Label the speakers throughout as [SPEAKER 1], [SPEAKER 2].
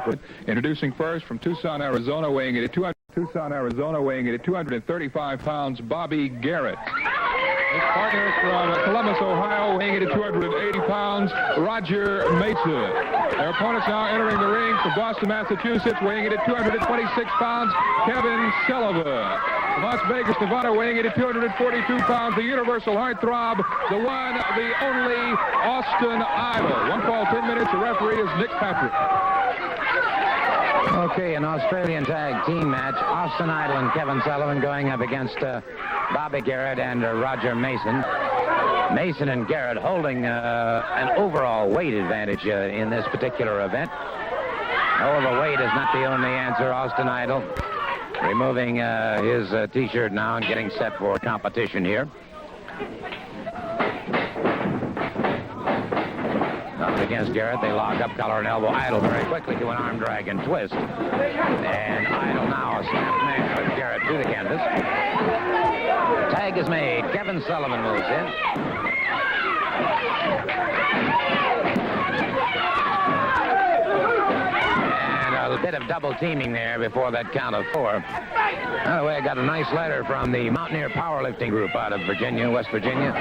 [SPEAKER 1] for introducing first from Tucson, Arizona, weighing in at 235 pounds, Bobby Garrett. His partner from Columbus, Ohio, weighing in at 280 pounds, Roger Mason. Their opponents now entering the ring from Boston, Massachusetts, weighing in at 226 pounds, Kevin Sullivan. From Las Vegas, Nevada, weighing in at 242 pounds, the universal heartthrob, the one, the only, Austin Idol. 1 fall, 10 minutes. The referee is Nick Patrick.
[SPEAKER 2] Okay, an Australian tag team match. Austin Idol and Kevin Sullivan going up against Bobby Garrett and Roger Mason. Mason and Garrett holding an overall weight advantage in this particular event. Overweight is not the only answer. Austin Idol removing his T-shirt now and getting set for competition here. Up against Garrett, they lock up collar and elbow. Idol very quickly to an arm drag and twist. And Idol now a snap man with Garrett to the canvas. Tag is made. Kevin Sullivan moves in. And a bit of double teaming there before that count of 4. By the way, I got a nice letter from the Mountaineer Powerlifting Group out of Virginia, West Virginia.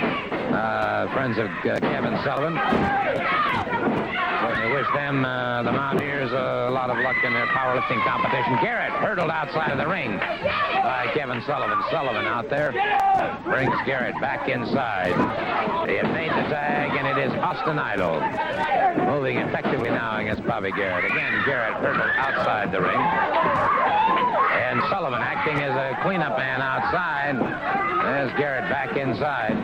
[SPEAKER 2] Friends of Kevin Sullivan. Certainly wish them, the Mountaineers, a lot of luck in their powerlifting competition. Garrett hurdled outside of the ring by Kevin Sullivan. Sullivan out there brings Garrett back inside. They have made the tag, and it is Austin Idol moving effectively now against Bobby Garrett. Again, Garrett hurdled outside the ring. And Sullivan acting as a cleanup man outside. There's Garrett back inside.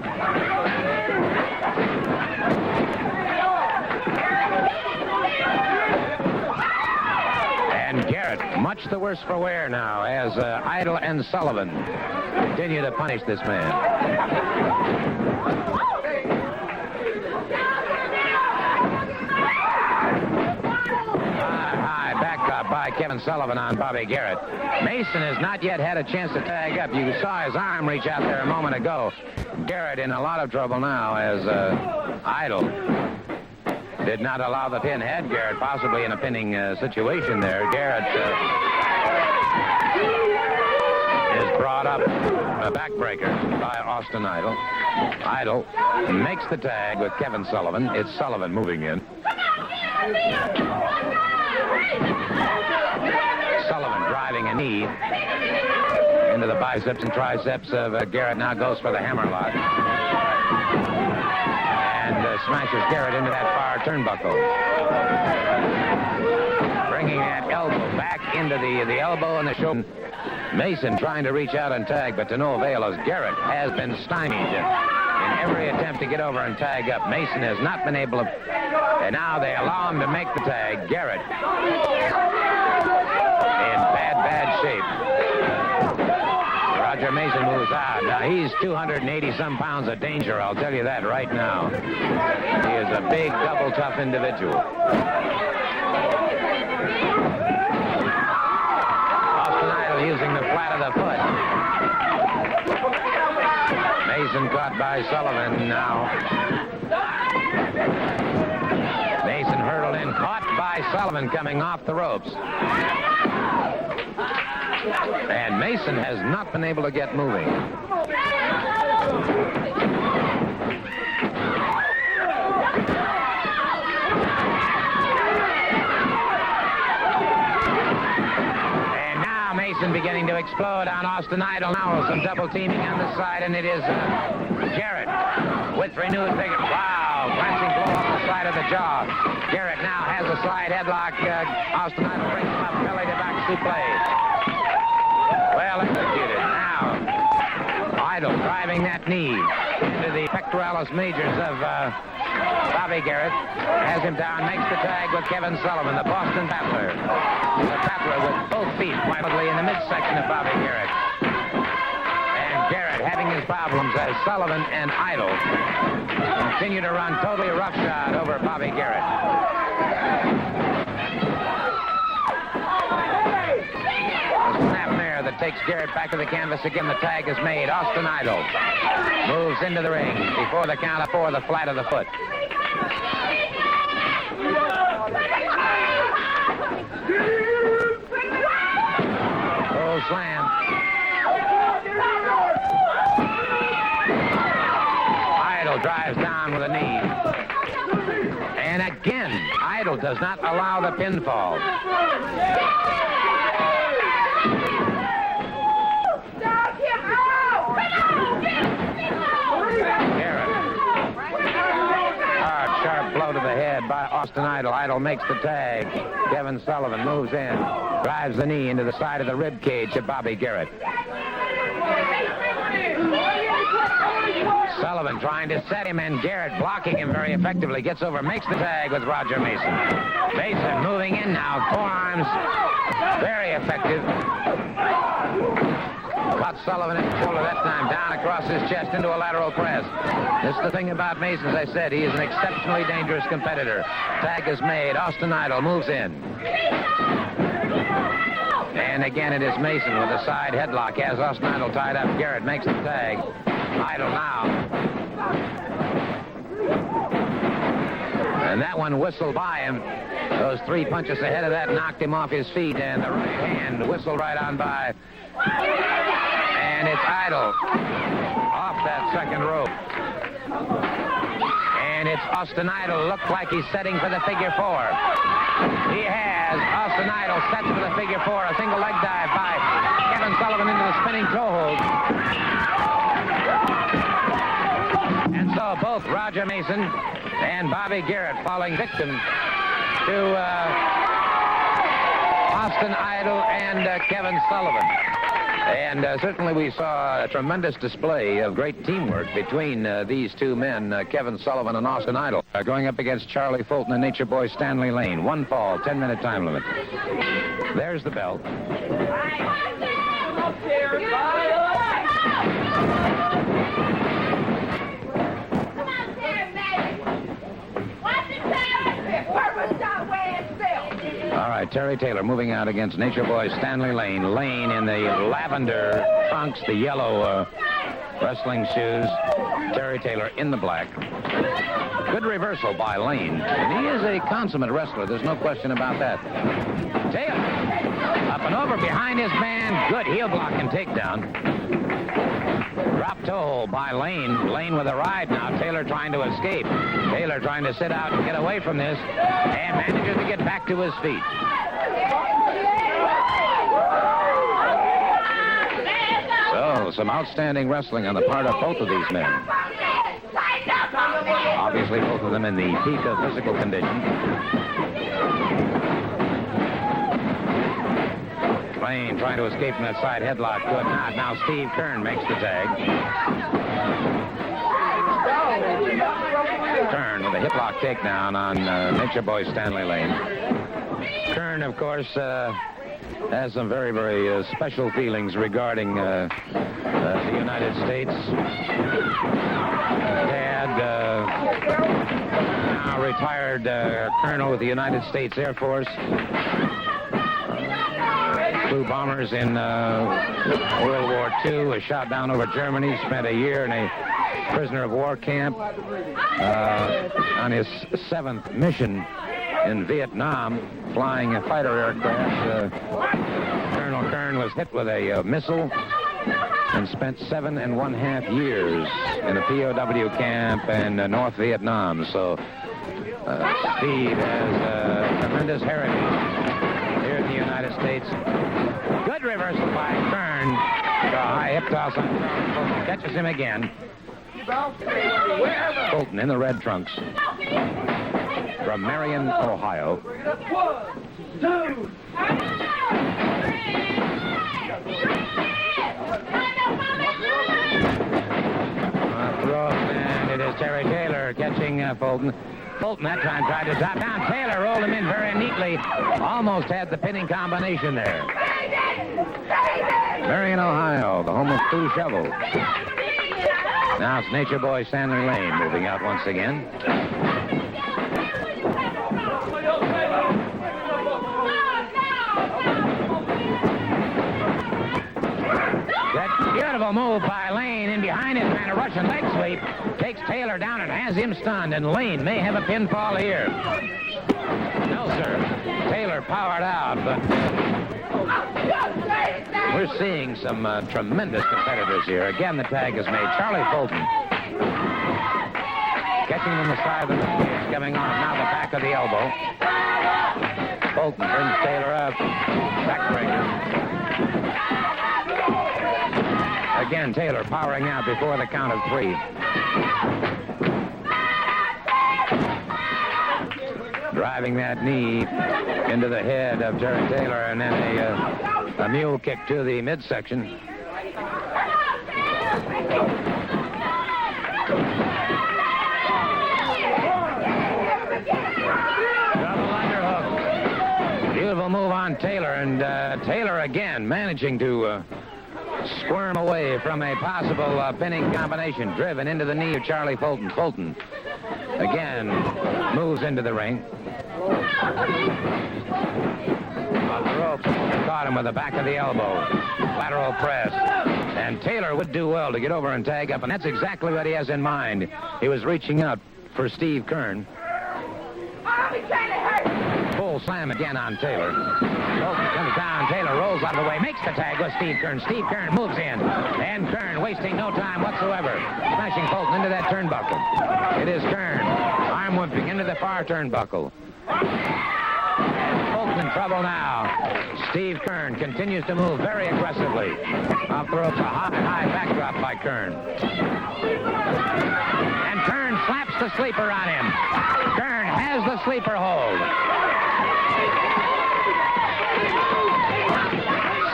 [SPEAKER 2] And Garrett, much the worse for wear now, as Idol and Sullivan continue to punish this man. By Kevin Sullivan on Bobby Garrett. Mason has not yet had a chance to tag up. You saw his arm reach out there a moment ago. Garrett in a lot of trouble now as Idol did not allow the pin. Had Garrett possibly in a pinning situation there. Garrett is brought up a backbreaker by Austin Idol. Idol makes the tag with Kevin Sullivan. It's Sullivan moving in. Sullivan driving a knee into the biceps and triceps of Garrett. Now goes for the hammerlock. And smashes Garrett into that far turnbuckle. Bringing that elbow back into the elbow and the shoulder. Mason trying to reach out and tag, but to no avail as Garrett has been stymied in every attempt to get over and tag up. Mason has not been able to, and now they allow him to make the tag. Garrett in bad shape. Roger Mason moves out. Now he's 280-some pounds of danger, I'll tell you that right now. He is a big, double tough individual. Austin Idol using the flat of the foot. Mason caught by Sullivan now. Mason hurdled in, caught by Sullivan coming off the ropes. And Mason has not been able to get moving. And now Mason beginning to explode on Austin Idol. Now some double teaming on the side, and it is Garrett with renewed vigor. Wow, glancing blow off the side of the jaw. Garrett now has a slide headlock. Austin Idol brings him up belly to back suplex. Well executed. Now, Idol driving that knee into the pectoralis majors of Bobby Garrett. Has him down, makes the tag with Kevin Sullivan, the Boston Battler. The Battler with both feet wildly in the midsection of Bobby Garrett. And Garrett having his problems as Sullivan and Idol continue to run totally roughshod over Bobby Garrett. That takes Garrett back to the canvas again. The tag is made. Austin Idol moves into the ring before the count of 4, the flat of the foot. Full slam. Idol drives down with a knee. And again, Idol does not allow the pinfall. Garrett. Hard, sharp blow to the head by Austin Idol. Idol makes the tag. Kevin Sullivan moves in, drives the knee into the side of the rib cage of Bobby Garrett. Sullivan trying to set him, and Garrett blocking him very effectively. Gets over, makes the tag with Roger Mason. Mason moving in now, forearms, very effective. Caught Sullivan in the shoulder that time, down across his chest into a lateral press. This is the thing about Mason, as I said, he is an exceptionally dangerous competitor. Tag is made, Austin Idol moves in. And again, it is Mason with a side headlock. Has Austin Idol tied up. Garrett makes the tag. Idol now. And that one whistled by him. Those 3 punches ahead of that knocked him off his feet, and the right hand whistled right on by. And it's Idol off that second rope. And it's Austin Idol. Looks like he's setting for the figure 4. He has. Austin Idol sets for the figure 4. A single leg dive by Kevin Sullivan into the spinning toe hold. And so both Roger Mason and Bobby Garrett falling victim to Austin Idol and Kevin Sullivan. And certainly we saw a tremendous display of great teamwork between these two men, Kevin Sullivan and Austin Idol, going up against Charlie Fulton and Nature Boy Stanley Lane. 1 fall, 10-minute time limit. There's the bell. All right, Terry Taylor moving out against Nature Boy Stanley Lane. Lane in the lavender trunks, the yellow wrestling shoes. Terry Taylor in the black. Good reversal by Lane. And he is a consummate wrestler. There's no question about that. Taylor up and over behind his man. Good heel block and takedown. Drop toe hold by Lane. Lane with a ride now. Taylor trying to escape. Taylor trying to sit out and get away from this. And manages to get back to his feet. So, some outstanding wrestling on the part of both of these men. Obviously, both of them in the peak of physical condition. Lane trying to escape from that side headlock. Good not. Now Steve Keirn makes the tag. Keirn with a hip lock takedown on Nature Boy Stanley Lane. Keirn, of course, has some very, very special feelings regarding the United States. Dad, now retired colonel with the United States Air Force. Flew bombers in World War II, was shot down over Germany, spent a year in a prisoner of war camp. On his 7th mission in Vietnam, flying a fighter aircraft, Colonel Keirn was hit with a missile and spent 7.5 years in a POW camp in North Vietnam. So Steve has tremendous heritage here in the United States. Good reversal by Keirn. The high hip toss on Fulton. Catches him again. Fulton in the red trunks. From Marion, Ohio.
[SPEAKER 3] 1, 2.
[SPEAKER 2] And it is Terry Taylor catching Fulton. Fulton that time tried to drop down. Taylor rolled him in very neatly. Almost had the pinning combination there. Marion, Ohio, the home of Stu Shovel. Now it's Nature Boy Stanley Lane moving out once again. That beautiful move by Lane in behind his man, a Russian leg sweep. Takes Taylor down and has him stunned, and Lane may have a pinfall here. No, sir. Taylor powered out, but we're seeing some tremendous competitors here. Again, the tag is made. Charlie Fulton catching him in the side of the knee. It's coming on now the back of the elbow. Fulton brings Taylor up. Backbreaker. Again, Taylor powering out before the count of 3. Driving that knee into the head of Terry Taylor, and then a mule kick to the midsection. Double underhook. Beautiful move on Taylor, and Taylor again managing to squirm away from a possible pinning combination, driven into the knee of Charlie Fulton. Fulton again moves into the ring. Off the ropes, caught him with the back of the elbow. Lateral press. And Taylor would do well to get over and tag up, and that's exactly what he has in mind. He was reaching out for Steve Keirn. Full slam again on Taylor. Fulton comes down. Taylor rolls out of the way, makes the tag with Steve Keirn. Steve Keirn moves in, and Keirn wasting no time whatsoever, smashing Fulton into that turnbuckle. It is Keirn, arm whipping into the far turnbuckle. Fulton in trouble now. Steve Keirn continues to move very aggressively. Off the ropes, a high backdrop by Keirn. And Keirn slaps the sleeper on him. Keirn has the sleeper hold.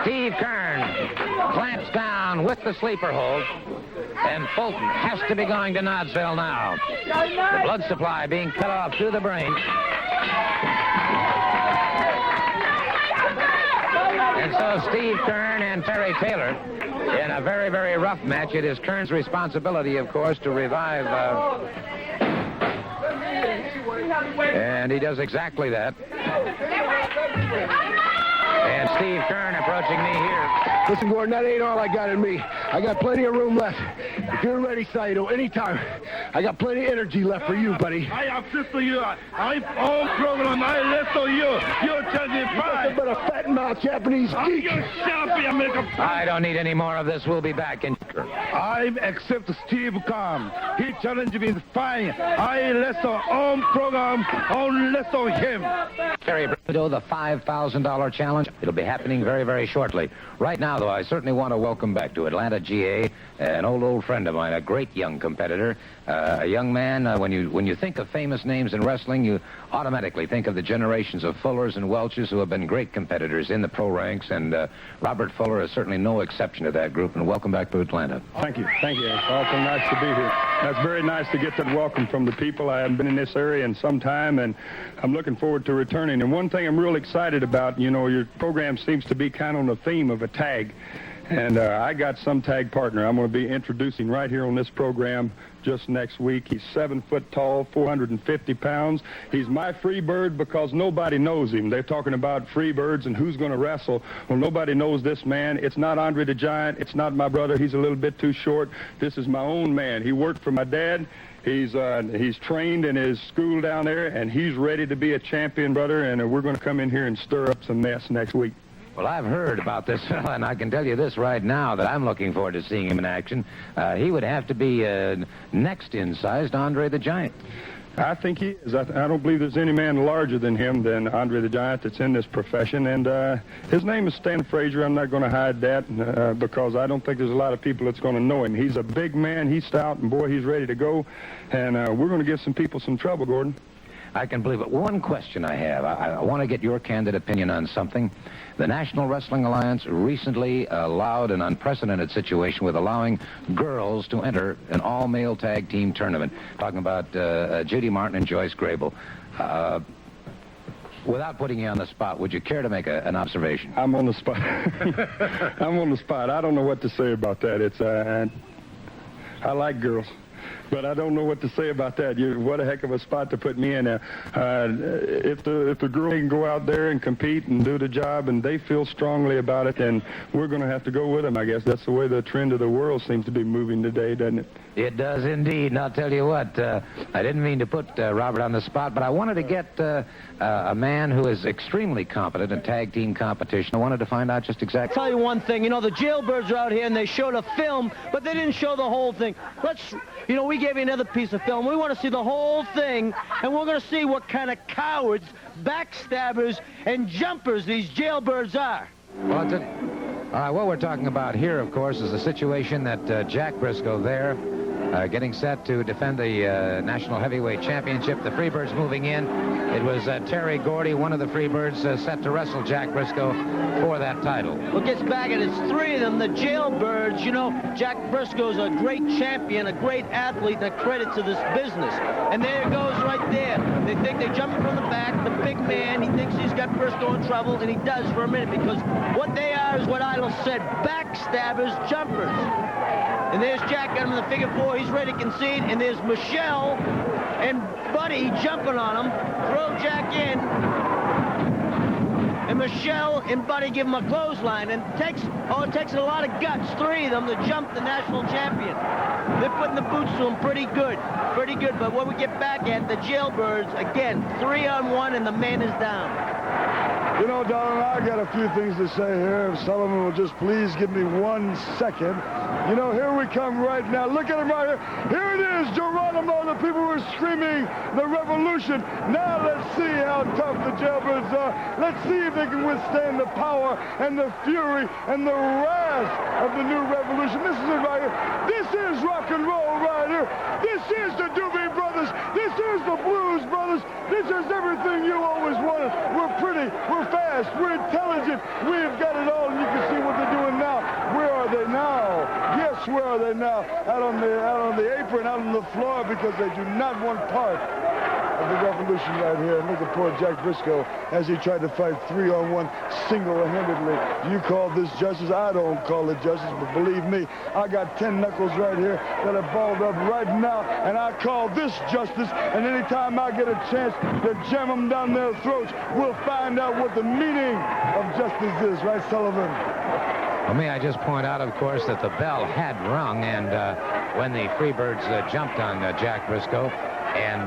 [SPEAKER 2] Steve Keirn clamps down with the sleeper hold, and Fulton has to be going to Knoxville now. The blood supply being cut off through the brain. And so Steve Keirn and Terry Taylor in a very, very rough match. It is Keirn's responsibility, of course, to revive, and he does exactly that. And Steve Keirn approaching me here.
[SPEAKER 4] Listen, Gordon, that ain't all I got in me. I got plenty of room left. If you're ready, Saito, anytime. I got plenty of energy left for you, buddy.
[SPEAKER 3] I assist you. I'm all program. I listen to you. You're telling
[SPEAKER 4] Nothing but a fat mouth Japanese geek.
[SPEAKER 2] I don't need any more of this. We'll be back in.
[SPEAKER 3] I accept Steve Keirn. He challenged me fine. I listen on program. On listen him.
[SPEAKER 2] Terry Brisco, the $5,000 challenge. It'll be happening very, very shortly. Right now, though, I certainly want to welcome back to Atlanta, GA, an old friend of mine, a great young competitor, a young man. When you think of famous names in wrestling, you automatically think of the generations of Fullers and Welches who have been great competitors in the pro ranks, and Robert Fuller is certainly no exception to that group. And welcome back to Atlanta.
[SPEAKER 5] Thank you. Thank you. It's awful nice to be here. That's very nice to get that welcome from the people. I haven't been in this area in some time, and I'm looking forward to returning. And one thing I'm real excited about, you know, your program seems to be kind of on the theme of a tag. And I got some tag partner I'm going to be introducing right here on this program just next week. He's 7 foot tall, 450 pounds. He's my free bird because nobody knows him. They're talking about free birds and who's going to wrestle. Well, nobody knows this man. It's not Andre the Giant. It's not my brother. He's a little bit too short. This is my own man. He worked for my dad. He's trained in his school down there, and he's ready to be a champion, brother, and we're going to come in here and stir up some mess next week.
[SPEAKER 2] Well, I've heard about this fella, and I can tell you this right now that I'm looking forward to seeing him in action. He would have to be next in size to Andre the Giant.
[SPEAKER 5] I think he is. I don't believe there's any man larger than him, than Andre the Giant, that's in this profession. And his name is Stan Frazier. I'm not going to hide that because I don't think there's a lot of people that's going to know him. He's a big man. He's stout, and boy, he's ready to go. And we're going to give some people some trouble, Gordon.
[SPEAKER 2] I can believe it. One question I have. I want to get your candid opinion on something. The National Wrestling Alliance recently allowed an unprecedented situation with allowing girls to enter an all-male tag team tournament. Talking about Judy Martin and Joyce Grable. Without putting you on the spot, would you care to make an observation?
[SPEAKER 5] I'm on the spot. I'm on the spot. I don't know what to say about that. It's I like girls. But I don't know what to say about that. What a heck of a spot to put me in. If the girls can go out there and compete and do the job, and they feel strongly about it, then we're going to have to go with them. I guess that's the way the trend of the world seems to be moving today, doesn't it?
[SPEAKER 2] It does indeed. And I'll tell you what, I didn't mean to put Robert on the spot, but I wanted to get a man who is extremely competent in tag team competition. I wanted to find out just exactly.
[SPEAKER 6] I'll tell you one thing, the jailbirds are out here and they showed a film, but they didn't show the whole thing. We gave you another piece of film. We want to see the whole thing, and we're going to see what kind of cowards, backstabbers, and jumpers these jailbirds are.
[SPEAKER 2] Well, all right, what we're talking about here, of course, is the situation that Jack Brisco there, getting set to defend the National Heavyweight Championship. The Freebirds moving in. It was Terry Gordy, one of the Freebirds, set to wrestle Jack Brisco for that title.
[SPEAKER 6] Well, it gets back, and it's three of them, the jailbirds. Jack Brisco's a great champion, a great athlete, and a credit to this business. And there it goes right there. They think they're jumping from the back. The big man, he thinks he's got Brisco in trouble, and he does for a minute, because what they are is what Idol said, backstabbers, jumpers. And there's Jack, got him in the figure four. He's ready to concede. And there's Michelle and Buddy jumping on him. Throw Jack in. And Michelle and Buddy give him a clothesline. And it takes a lot of guts, three of them, to jump the national champion. They're putting the boots to him pretty good. Pretty good. But when we get back at the jailbirds, again, 3-on-1, and the man is down.
[SPEAKER 3] Darling, I got a few things to say here. If Sullivan will just please give me 1 second. Here we come right now. Look at him right here. Here it is, Geronimo. The people were screaming the revolution. Now let's see how tough the jailbirds are. Let's see if they can withstand the power and the fury and the wrath of the new revolution. This is it right here. This is rock and roll right here. This is the Doobie Brothers. This is the Blues Brothers. This is everything you always wanted. We're pretty. We're fast. We're intelligent. We've got it all, and you can see what they're doing now. Where are they now? Yes, where are they now? Out on the apron, out on the floor, because they do not want part of the revolution right here. And look at poor Jack Brisco as he tried to fight 3-on-1 single-handedly. You call this justice? I don't call it justice, but believe me, I got 10 knuckles right here that are balled up right now, and I call this justice. And anytime I get a chance to jam them down their throats, we'll find out what the meaning of justice is, right, Sullivan?
[SPEAKER 2] Well, may I just point out, of course, that the bell had rung, and when the Freebirds jumped on Jack Brisco, and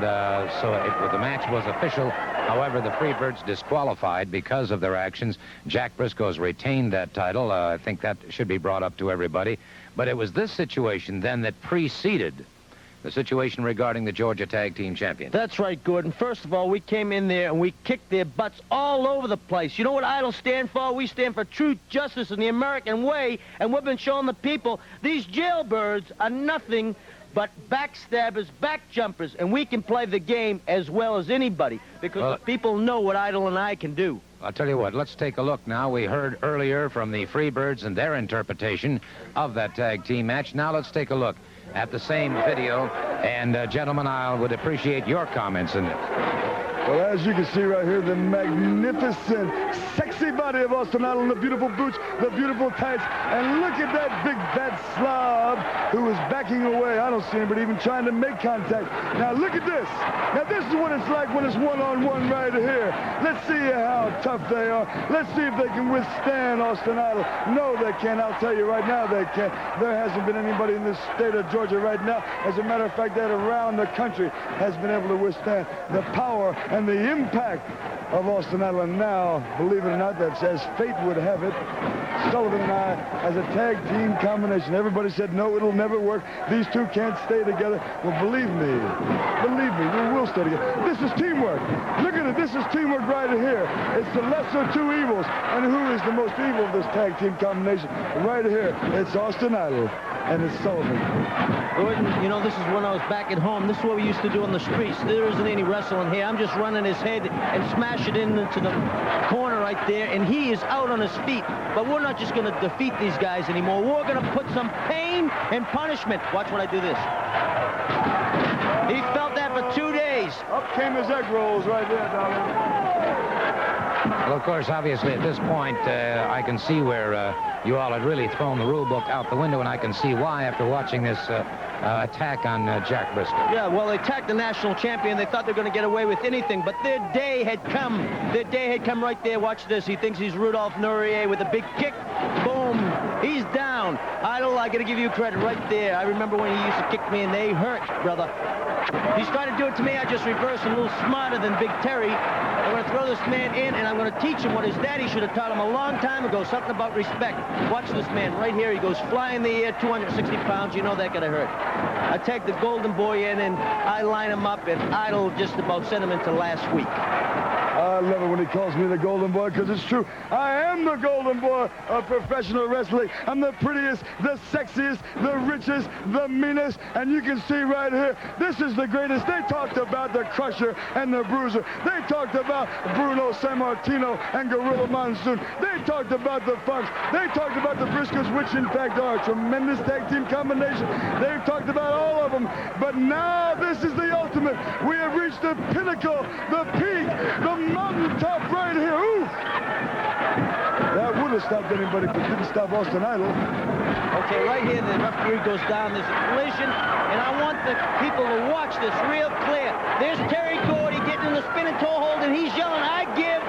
[SPEAKER 2] so the match was official. However, the Freebirds disqualified because of their actions. Jack Brisco's retained that title. I think that should be brought up to everybody. But it was this situation then that preceded the situation regarding the Georgia Tag Team Champions.
[SPEAKER 6] That's right, Gordon. First of all, we came in there and we kicked their butts all over the place. You know what Idol stand for? We stand for truth, justice, and the American way, and we've been showing the people these jailbirds are nothing but backstabbers, back jumpers, and we can play the game as well as anybody, because the people know what Idol and I can do.
[SPEAKER 2] I'll tell you what, let's take a look now. We heard earlier from the Freebirds and their interpretation of that tag team match. Now let's take a look at the same video, and gentlemen, I would appreciate your comments in it.
[SPEAKER 3] Well, as you can see right here, the magnificent, sexy body of Austin Idol, and the beautiful boots, the beautiful tights, and look at that big fat slob who is backing away. I don't see anybody even trying to make contact. Now look at this. Now this is what it's like when it's one-on-one right here. Let's see how tough they are. Let's see if they can withstand Austin Idol. No, they can't. I'll tell you right now they can't. There hasn't been anybody in this state of Georgia right now, as a matter of fact, that around the country has been able to withstand the power and the impact of Austin Idol. And now, believe it or not, that's as fate would have it, Sullivan and I, as a tag team combination. Everybody said, no, it'll never work. These two can't stay together. Well, believe me, we will stay together. This is teamwork. Look at it. This is teamwork right here. It's the lesser two evils. And who is the most evil of this tag team combination? Right here, it's Austin Idol, and it's Sullivan.
[SPEAKER 6] Gordon, this is when I was back at home. This is what we used to do on the streets. There isn't any wrestling here. I'm just running his head and smash it into the corner right there, and he is out on his feet. But we're not just going to defeat these guys anymore. We're going to put some pain and punishment. Watch when I do this. He felt that for 2 days.
[SPEAKER 3] Up came his egg rolls right there, darling.
[SPEAKER 2] Well, of course, obviously, at this point, I can see where you all had really thrown the rule book out the window, and I can see why after watching this attack on Jack Brisco.
[SPEAKER 6] Yeah, well, they attacked the national champion. They thought they were going to get away with anything, but their day had come. Their day had come right there. Watch this. He thinks he's Rudolph Nourier with a big kick. Boom. He's down. Idol, I got to give you credit right there. I remember when he used to kick me, and they hurt, brother. He's trying to do it to me. I just reverse a little smarter than Big Terry. I'm going to throw this man in, and I'm going to teach him what his daddy should have taught him a long time ago, something about respect. Watch this man right here. He goes flying in the air, 260 pounds. You know that got to hurt. I take the Golden Boy in, and I line him up, and Idol just about sent him into last week.
[SPEAKER 3] I love it when he calls me the Golden Boy, because it's true. I am the Golden Boy of professional wrestling. I'm the prettiest, the sexiest, the richest, the meanest, and you can see right here, this is the greatest. They talked about the Crusher and the Bruiser. They talked about Bruno Sammartino and Gorilla Monsoon. They talked about the Funks. They talked about the Briscoes, which in fact are a tremendous tag team combination. They've talked about all of them, but now this is the ultimate. We have reached the pinnacle, the peak, the mountaintop right here. Oof! That would have stopped anybody, but didn't stop Austin Idol.
[SPEAKER 6] Okay, right here, the referee goes down. There's a collision, and I want the people to watch this real clear. There's Terry Gordy getting in the spinning toe hold, and he's yelling, I give,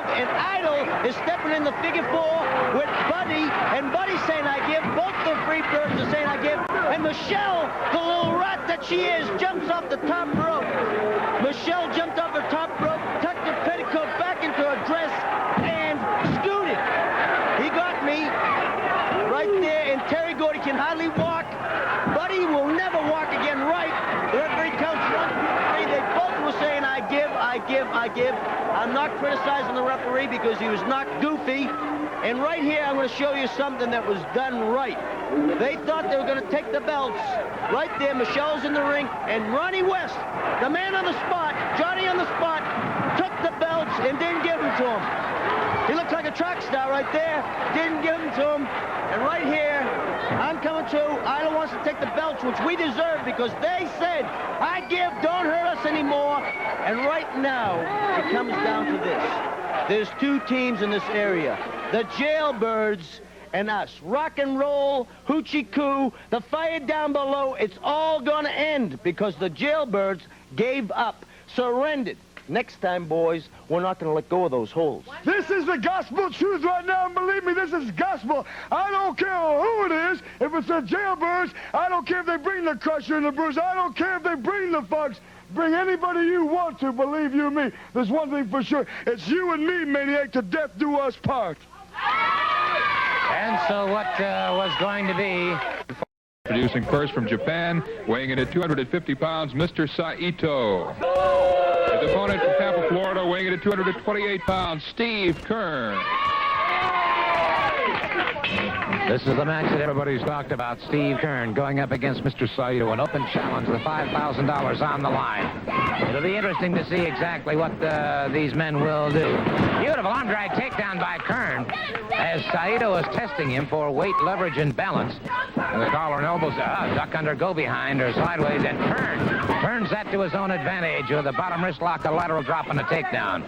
[SPEAKER 6] and Idol is stepping in the figure four with Buddy, and Buddy's saying, I give. Both the free birds are saying, I give. And Michelle, the little rat that she is, jumps off the top rope. Michelle jumped off the top rope, tucked her petticoat back into her dress, and scooted. He got me right there, and Terry Gordy can hardly walk. Buddy will never walk again right. The referee counts 1, 2, 3. They both were saying, I give, I give, I give. I'm not criticizing the referee because he was not goofy. And right here, I'm going to show you something that was done right. They thought they were going to take the belts. Right there, Michelle's in the ring, and Ronnie West, the man on the spot, Johnny on the spot, took the belts and didn't give them to him. He looks like a track star right there. Didn't give them to him. And right here, I'm coming to. Idol wants to take the belts, which we deserve because they said, I give, don't hurt us anymore. And right now, it comes down to this. There's two teams in this area. The Jailbirds and us. Rock and roll, hoochie coo, the fire down below, it's all gonna end because the Jailbirds gave up, surrendered. Next time, boys, we're not gonna let go of those holes.
[SPEAKER 3] This is the gospel truth right now, and believe me, this is gospel. I don't care who it is. If it's the Jailbirds, I don't care if they bring the Crusher and the Bruiser. I don't care if they bring the Funks. Bring anybody you want to, believe you me. There's one thing for sure. It's you and me, Maniac, to death do us part.
[SPEAKER 2] And so what was going to be...
[SPEAKER 1] Producing first from Japan, weighing in at 250 pounds, Mr. Saito. His opponent from Tampa, Florida, weighing in at 228 pounds, Steve Keirn.
[SPEAKER 2] This is the match that everybody's talked about. Steve Keirn going up against Mr. Saito, an open challenge with $5,000 on the line. It'll be interesting to see exactly what these men will do. Beautiful arm drag takedown by Keirn as Saito is testing him for weight, leverage, and balance. And the collar and elbows, duck under, go behind, or sideways, and Keirn turns that to his own advantage with a bottom wrist lock, a lateral drop, and a takedown.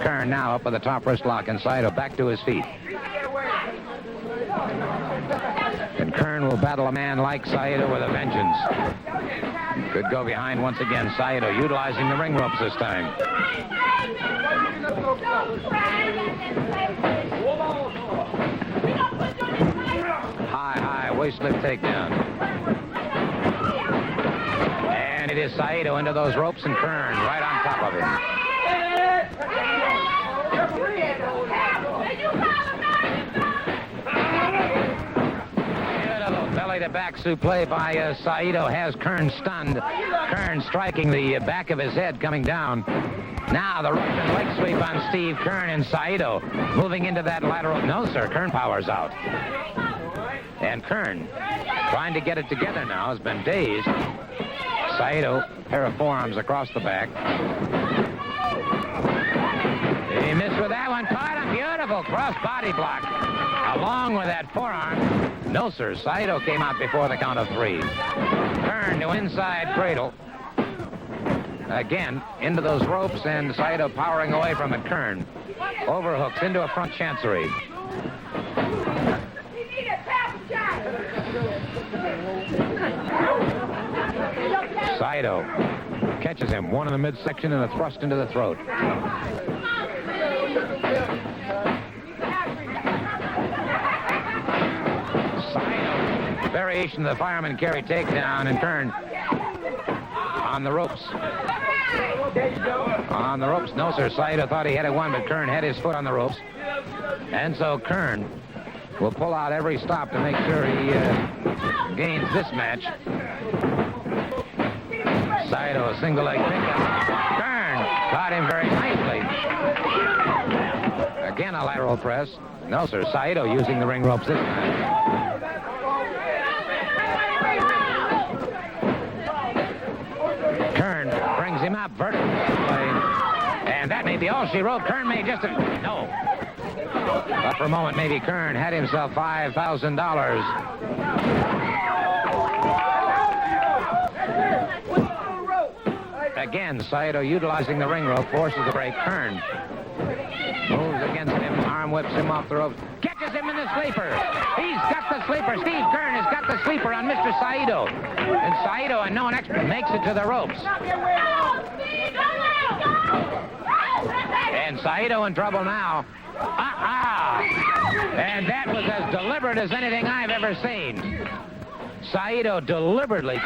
[SPEAKER 2] Keirn now up with the top wrist lock, and Saito back to his feet. And Keirn will battle a man like Saito with a vengeance. Could go behind once again. Saito utilizing the ring ropes this time. High waist lift takedown. And it is Saito into those ropes and Keirn right on top of him. Belly-to-back suplex by Saito has Keirn stunned. Keirn striking the back of his head coming down. Now the Russian leg sweep on Steve Keirn and Saito moving into that lateral. No, sir, Keirn powers out. And Keirn trying to get it together now, has been dazed. Saito, pair of forearms across the back. He missed with that one, caught him, beautiful cross body block. Along with that forearm. No, sir, Saito came out before the count of 3. Keirn to inside cradle. Again, into those ropes, and Saito powering away from it, Keirn. Overhooks into a front chancery. Saito catches him. One in the midsection and a thrust into the throat. Saito, variation of the fireman carry takedown, and Keirn on the ropes. On the ropes. No, sir. Saito thought he had it won, but Keirn had his foot on the ropes. And so Keirn will pull out every stop to make sure he gains this match. Saito, a single leg pickup. Keirn caught him very nicely. Again, a lateral press. No, sir. Saito using the ring ropes this time. Keirn brings him up vertically. And that may be all she wrote. Keirn may just... No. But for a moment, maybe Keirn had himself $5,000. Again, Saito utilizing the ring rope, forces the break. Keirn moves against him, arm whips him off the ropes, catches him in the sleeper. He's got the sleeper. Steve Keirn has got the sleeper on Mr. Saito. And Saito, a known expert, makes it to the ropes. And Saito in trouble now. And that was as deliberate as anything I've ever seen. Saito deliberately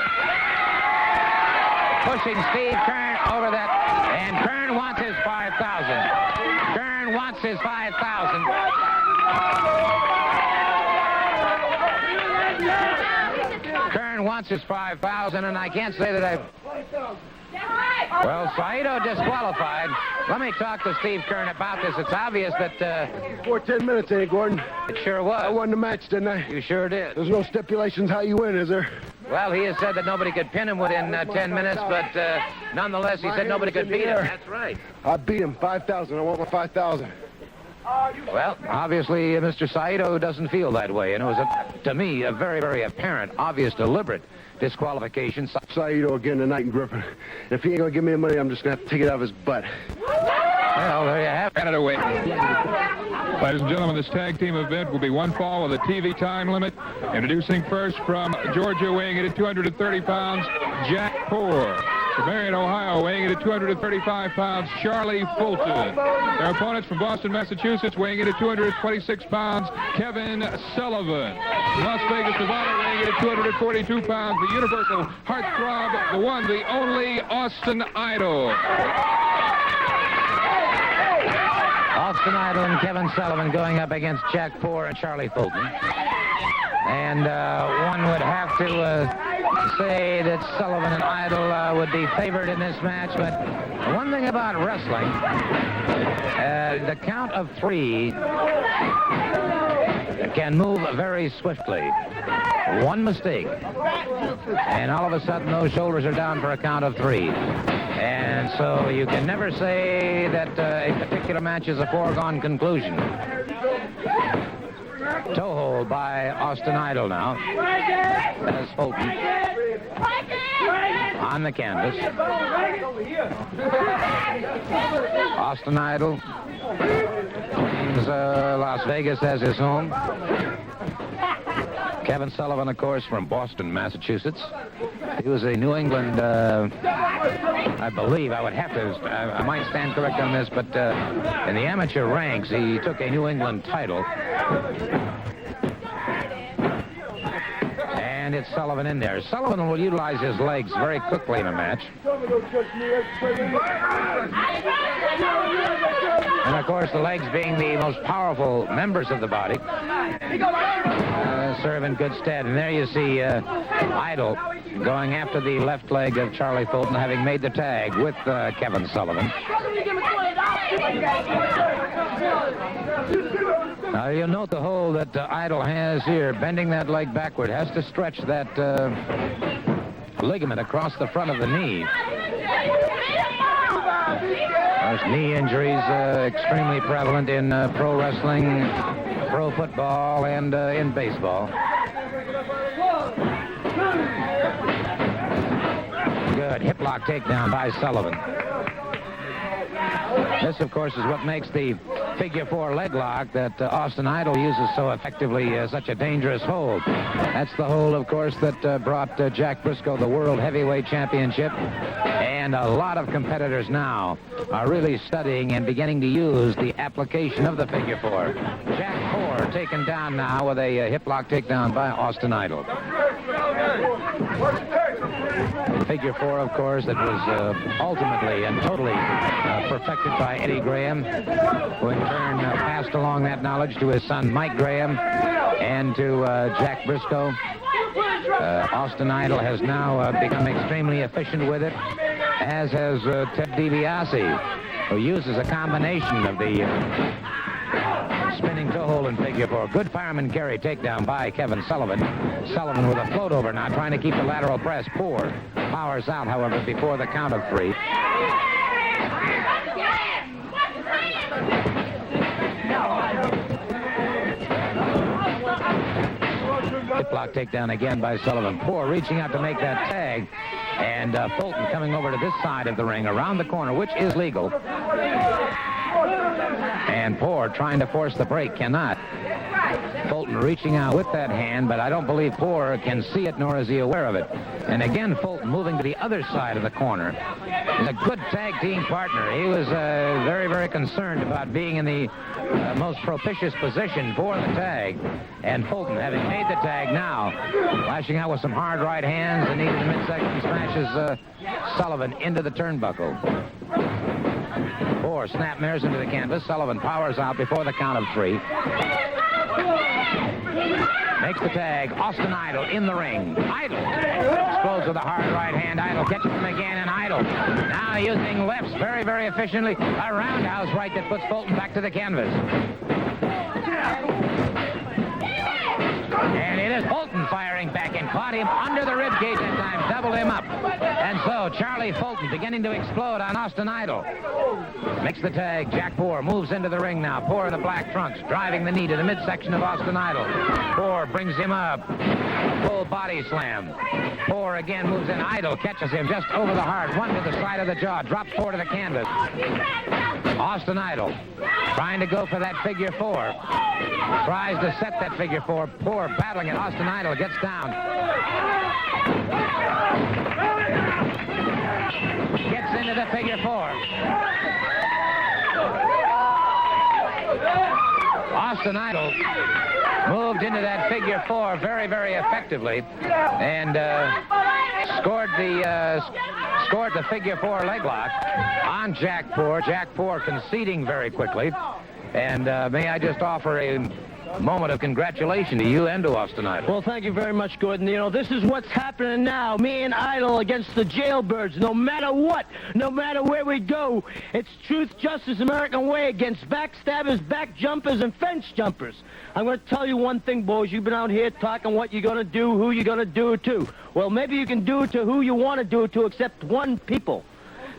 [SPEAKER 2] pushing Steve Keirn over that, and Keirn wants his 5,000. Keirn wants his 5,000. Keirn wants his 5,000, and I can't say that I've... Well, Saito disqualified. Let me talk to Steve Keirn about this. It's obvious that...
[SPEAKER 4] For 10 minutes, ain't it, Gordon?
[SPEAKER 2] It sure was.
[SPEAKER 4] I won the match, didn't I?
[SPEAKER 2] You sure did.
[SPEAKER 4] There's no stipulations how you win, is there?
[SPEAKER 2] Well, he has said that nobody could pin him within 10 minutes, but nonetheless, he said nobody could beat him. That's right.
[SPEAKER 4] I beat him. 5,000. I want my 5,000.
[SPEAKER 2] Well, obviously, Mr. Saito doesn't feel that way, and it was, to me, a very, very apparent, obvious, deliberate disqualification.
[SPEAKER 4] Saito again tonight in Griffin. If he ain't going to give me the money, I'm just going to have to take it out of his butt.
[SPEAKER 2] Well, there you have it.
[SPEAKER 1] Get it away. Ladies and gentlemen, this tag team event will be one fall with a TV time limit. Introducing first from Georgia, weighing in at 230 pounds, Jack Pore. From Marion, Ohio, weighing in at 235 pounds, Charie Fulton. Their opponents from Boston, Massachusetts, weighing in at 226 pounds, Kevin Sullivan. From Las Vegas, Nevada, weighing in at 242 pounds, the universal heartthrob, the one, the only Austin Idol.
[SPEAKER 2] Austin Idol and Kevin Sullivan going up against Jack Pore and Charie Fulton. And one would have to say that Sullivan and Idol would be favored in this match. But one thing about wrestling, the count of three can move very swiftly. One mistake, and all of a sudden those shoulders are down for a count of three. And so you can never say that a particular match is a foregone conclusion. Toe hold by Austin Idol now. As Fulton on the canvas. Austin Idol claims Las Vegas as his home. Kevin Sullivan, of course, from Boston, Massachusetts. He was a New England, I believe, I would have to, I might stand correct on this, but in the amateur ranks, he took a New England title. And it's Sullivan in there. Sullivan will utilize his legs very quickly in a match. And, of course, the legs being the most powerful members of the body serve in good stead. And there you see Idol going after the left leg of Charie Fulton, having made the tag with Kevin Sullivan. Now, you'll note the hold that Idol has here, bending that leg backward, has to stretch that ligament across the front of the knee. Those knee injuries extremely prevalent in pro wrestling, pro football, and in baseball. Good hip lock takedown by Sullivan. This, of course, is what makes the figure four leg lock that Austin Idol uses so effectively, such a dangerous hold. That's the hold, of course, that brought Jack Brisco the World Heavyweight Championship. And a lot of competitors now are really studying and beginning to use the application of the figure four. Jack Pore taken down now with a hip lock takedown by Austin Idol. Figure four, of course, that was ultimately and totally perfected by Eddie Graham, who in turn passed along that knowledge to his son Mike Graham and to Jack Brisco. Austin Idol has now become extremely efficient with it, as has Ted DiBiase, who uses a combination of the spinning toe hold and figure four. Good fireman carry takedown by Kevin Sullivan. Sullivan with a float over now, trying to keep the lateral press. Pore powers out, however, before the count of 3. Hip lock takedown again by Sullivan. Pore reaching out to make that tag. And Fulton coming over to this side of the ring, around the corner, which is legal. And Pore trying to force the break, cannot. Fulton reaching out with that hand, but I don't believe Pore can see it, nor is he aware of it. And again, Fulton moving to the other side of the corner. He's a good tag team partner. He was very, very concerned about being in the most propitious position for the tag. And Fulton, having made the tag now, lashing out with some hard right hands, and into the midsection smashes Sullivan into the turnbuckle. Pore snapmares into the canvas. Sullivan powers out before the count of 3. Makes the tag. Austin Idol in the ring. Idol explodes with a hard right hand. Idol catches him again, and Idol now using lefts very, very efficiently. A roundhouse right that puts Fulton back to the canvas. And it is Fulton firing back and caught him under the ribcage that time, doubled him up. And so Charlie Fulton beginning to explode on Austin Idol. Makes the tag. Jack Pore moves into the ring now. Pore in the black trunks, driving the knee to the midsection of Austin Idol. Pore brings him up. Full body slam. Pore again moves in. Idol catches him just over the heart. One to the side of the jaw. Drops Pore to the canvas. Austin Idol trying to go for that figure four. Tries to set that figure four. Pore battling it. Austin Idol gets down. Gets into the figure four. Austin Idol moved into that figure four very, very effectively, and scored the figure four leg lock on Jack Pore. Jack Pore conceding very quickly. And may I just offer a moment of congratulation to you and to Austin Idol.
[SPEAKER 6] Well, thank you very much, Gordon. You know, this is what's happening now. Me and Idol against the jailbirds. No matter what, no matter where we go, it's truth, justice, American way against backstabbers, back jumpers, and fence jumpers. I'm going to tell you one thing, boys. You've been out here talking what you're going to do, who you're going to do it to. Well, maybe you can do it to who you want to do it to, except one people.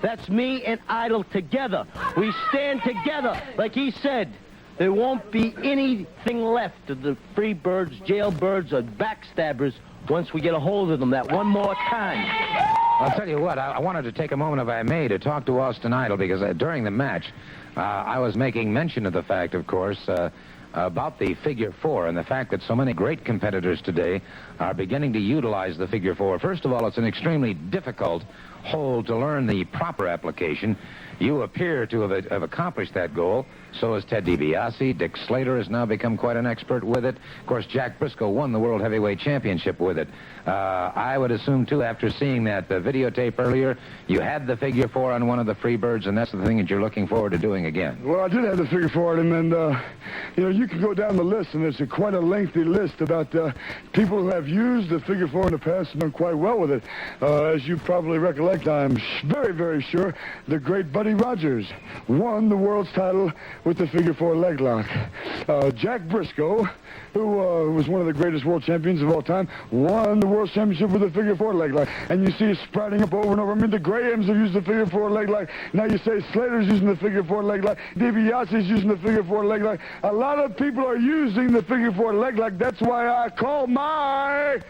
[SPEAKER 6] That's me and Idol together. We stand together, like he said. There won't be anything left of the free birds, jailbirds, or backstabbers once we get a hold of them that one more time.
[SPEAKER 2] I'll tell you what, I wanted to take a moment, if I may, to talk to Austin Idol, because during the match, I was making mention of the fact, of course, about the figure four and the fact that so many great competitors today are beginning to utilize the figure four. First of all, it's an extremely difficult hold to learn the proper application. You appear to have accomplished that goal. So has Ted DiBiase. Dick Slater has now become quite an expert with it. Of course, Jack Brisco won the World Heavyweight Championship with it. I would assume, too, after seeing that videotape earlier, you had the figure four on one of the Freebirds, and that's the thing that you're looking forward to doing again.
[SPEAKER 3] Well, I did have the figure four, and you know, you can go down the list, and it's quite a lengthy list about people who have used the figure four in the past and done quite well with it. As you probably recollect, I'm very, very sure the great Buddy Rogers won the world's title with the figure four leg lock. Jack Brisco, who was one of the greatest world champions of all time, won the world championship with the figure four leg lock. And you see it sprouting up over and over. I mean, the Grahams have used the figure four leg lock. Now you say Slater's using the figure four leg lock. DiBiase's using the figure four leg lock. A lot of people are using the figure four leg lock. That's why I call my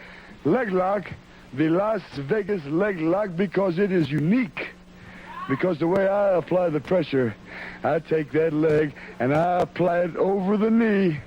[SPEAKER 3] leg lock the Las Vegas leg lock, because it is unique. because the way I apply the pressure, I take that leg and I apply it over the knee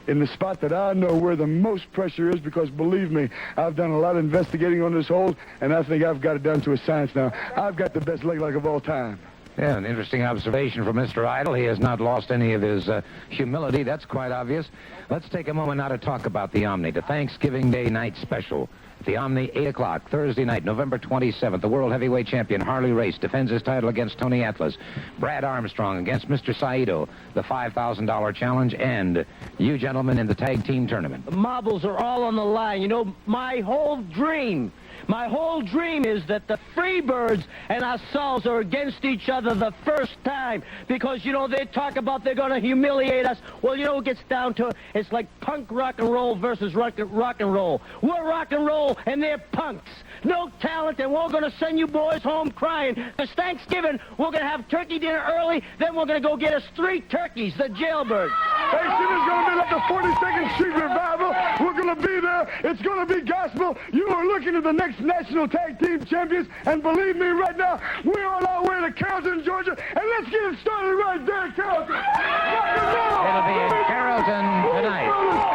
[SPEAKER 3] in the spot that I know where the most pressure is, because believe me, I've done a lot of investigating on this hold, and I think I've got it down to a science now. I've got the best leg lock of all time.
[SPEAKER 2] Yeah, an interesting observation from Mr. Idol. He has not lost any of his humility. That's quite obvious. Let's take a moment now to talk about the Omni, the Thanksgiving Day night special. The Omni, 8 o'clock, Thursday night, November 27th. The world heavyweight champion, Harley Race, defends his title against Tony Atlas. Brad Armstrong against Mr. Saito, the $5,000 challenge, and you gentlemen in the tag team tournament.
[SPEAKER 6] The marbles are all on the line. You know, my whole dream is that the Freebirds and ourselves are against each other the first time, because, you know, they talk about they're going to humiliate us. Well, you know, it gets down to it. It's like punk rock and roll versus rock and roll. We're rock and roll, and they're punks. No talent, and we're going to send you boys home crying. Because Thanksgiving, we're going to have turkey dinner early, then we're going to go get us 3 turkeys, the Jailbirds.
[SPEAKER 3] Hey, shit is going to be like the 42nd Street Revival. We're going to be there. It's going to be gospel. You are looking at the next national tag team champions, and believe me right now, we're on our way to Carrollton, Georgia, and let's get it started right there, Carrollton.
[SPEAKER 2] It'll be in Carrollton tonight.